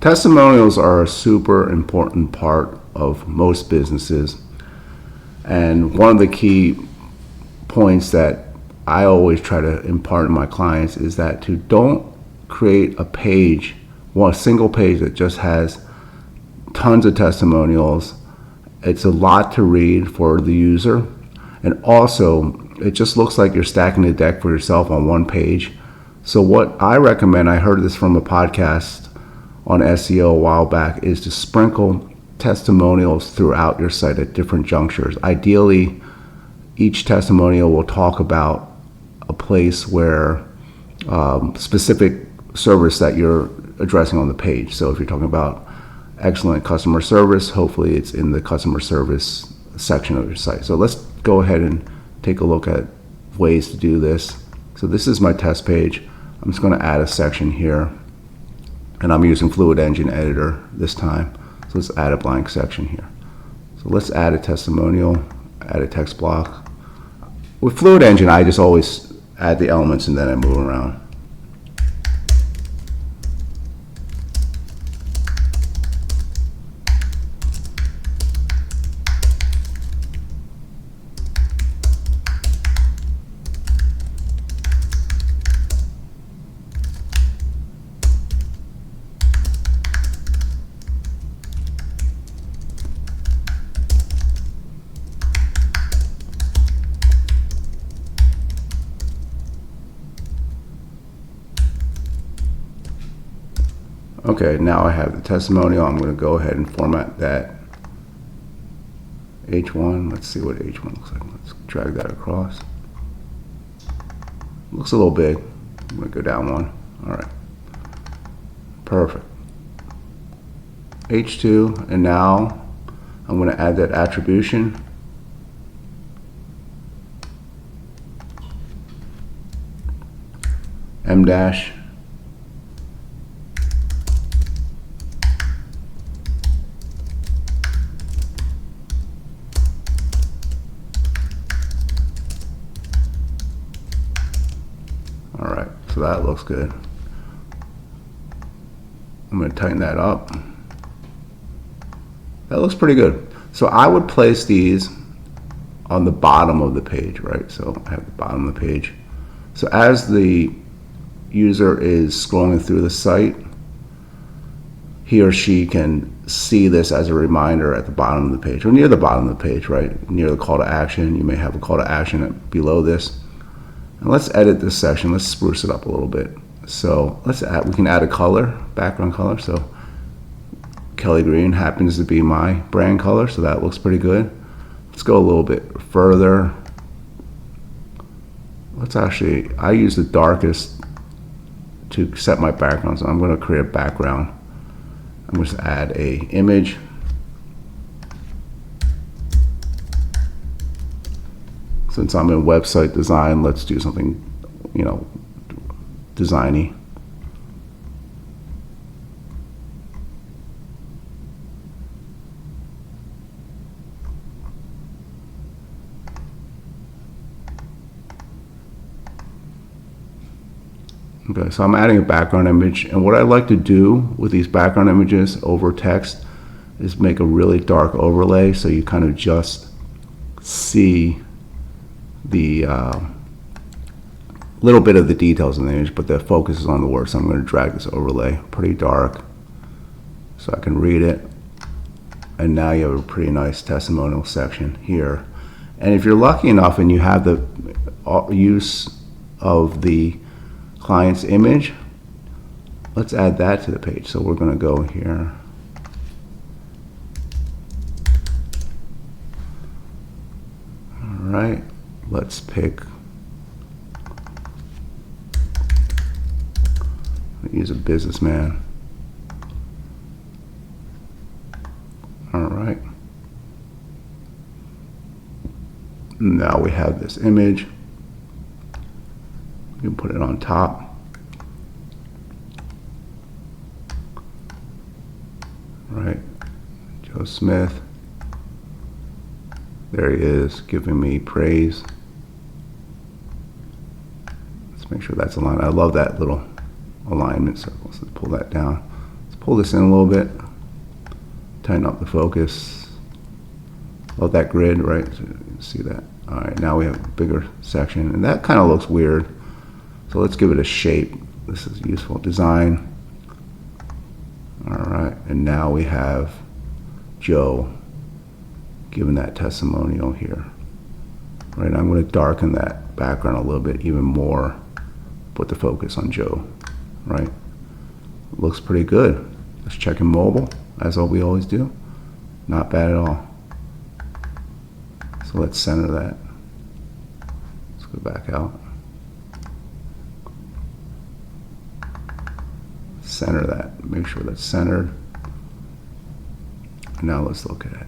Testimonials are a super important part of most businesses. And one of the key points that I always try to impart to my clients is that to don't create a page, one single page that just has tons of testimonials. It's a lot to read for the user. And also, it just looks like you're stacking the deck for yourself on one page. So what I recommend, I heard this from a podcast on SEO a while back, is to sprinkle testimonials throughout your site at different junctures. Ideally, each testimonial will talk about a place where specific service that you're addressing on the page. So if you're talking about excellent customer service, hopefully it's in the customer service section of your site. So let's go ahead and take a look at ways to do this. So this is my test page. I'm just going to add a section here, and I'm using Fluid Engine Editor this time. So let's add a blank section here. So let's add a testimonial, add a text block. With Fluid Engine, I just always add the elements and then I move around. Okay, now I have the testimonial. I'm going to go ahead and format that H1. Let's see what H1 looks like. Let's drag that across. Looks a little big. I'm going to go down one. All right. Perfect. H2, and now I'm going to add that attribution. M dash. All right, so that looks good. I'm going to tighten that up. That looks pretty good. So I would place these on the bottom of the page, right? So I have the bottom of the page. So as the user is scrolling through the site, he or she can see this as a reminder at the bottom of the page, or near the bottom of the page, right? Near the call to action. You may have a call to action below this. And let's edit this section. Let's spruce it up a little bit. So we can add a color, background color. So Kelly Green happens to be my brand color, so that looks pretty good. Let's go a little bit further. I use the darkest to set my background. So I'm going to create a background. I'm going to add a image. Since I'm in website design, let's do something, designy. Okay, so I'm adding a background image, and what I like to do with these background images over text is make a really dark overlay, so you kind of just see the little bit of the details in the image, but the focus is on the word. So I'm going to drag this overlay pretty dark so I can read it. And now you have a pretty nice testimonial section here. And if you're lucky enough and you have the use of the client's image, let's add that to the page. So we're going to go here. All right. Let's pick, use a businessman. All right. Now we have this image. You can put it on top. Right. Joe Smith. There he is, giving me praise. Let's make sure that's aligned. I love that little alignment circle. So let's pull that down. Let's pull this in a little bit, tighten up the focus. Love that grid, right? So you can see that. All right, now we have a bigger section, and that kind of looks weird. So let's give it a shape. This is useful. Design. All right, and now we have Joe giving that testimonial here. Right, I'm going to darken that background a little bit even more. Put the focus on Joe. Right, looks pretty good. Let's check in mobile, as we always do. Not bad at all. So let's center that. Let's go back out. Center that. Make sure that's centered. And now let's look at it.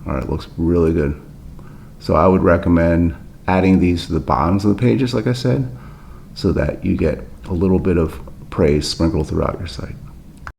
All right, looks really good. So I would recommend adding these to the bottoms of the pages, like I said, so that you get a little bit of praise sprinkled throughout your site.